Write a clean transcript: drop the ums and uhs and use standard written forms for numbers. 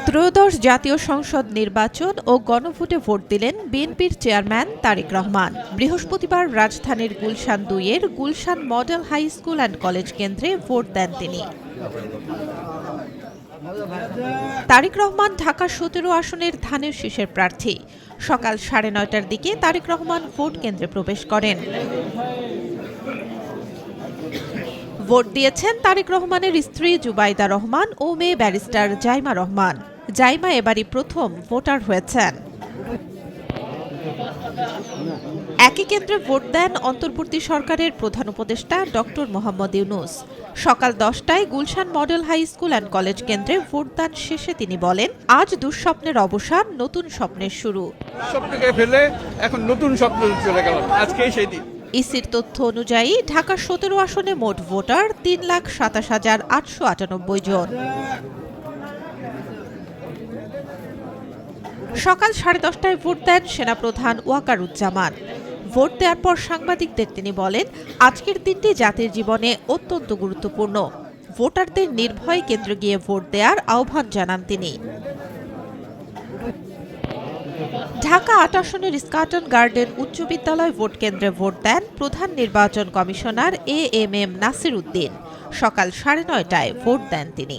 ত্রয়োদশ জাতীয় সংসদ নির্বাচন ও গণভোটে ভোট দিলেন বিএনপির চেয়ারম্যান তারেক রহমান। বৃহস্পতিবার রাজধানীর গুলশান ২-এর Gulshan model high school and college কেন্দ্রে ভোট দেন তিনি। তারেক রহমান ঢাকা ১৭ আসনের ধানের শীষের প্রার্থী। সকাল ৯:৩০টার দিকে তারেক রহমান ভোট কেন্দ্রে প্রবেশ করেন। ভোট দিয়েছেন তারেক রহমানের স্ত্রী জুবাইদা রহমান ও মেয়ে ব্যারিস্টার জাইমা রহমান। জাইমা এবারই প্রথম ভোটার হয়েছেন। একই কেন্দ্রে ভোট দেন অন্তর্বর্তী সরকারের প্রধান উপদেষ্টা ডক্টর মোহাম্মদ ইউনূস। সকাল ১০টায় Gulshan model high school and college কেন্দ্রে ভোটদান শেষে তিনি বলেন, আজ দুঃস্বপ্নের অবসান, নতুন স্বপ্নের শুরু। স্বপ্নকে ফেলে এখন নতুন স্বপ্ন চলে গেল, আজকেই সেই দিন। ইসির তথ্য অনুযায়ী ঢাকা ১৭ আসনে মোট ভোটার ৩,২৭,৮৯৮ জন। সকাল 10:30টায় ভোট দেন সেনাপ্রধান ওয়াকারুজ্জামান। ভোট দেওয়ার পর সাংবাদিকদের তিনি বলেন, আজকের দিনটি জাতির জীবনে অত্যন্ত গুরুত্বপূর্ণ। ভোটারদের নির্ভয়ে কেন্দ্রে গিয়ে ভোট দেওয়ার আহ্বান জানান তিনি। ঢাকা ৮ আসনের স্কটন গার্ডেন উচ্চ বিদ্যালয় ভোট কেন্দ্রে ভোট দেন প্রধান নির্বাচন কমিশনার AM নাসির উদ্দিন। সকাল ৯:৩০টায় ভোট দেন তিনি।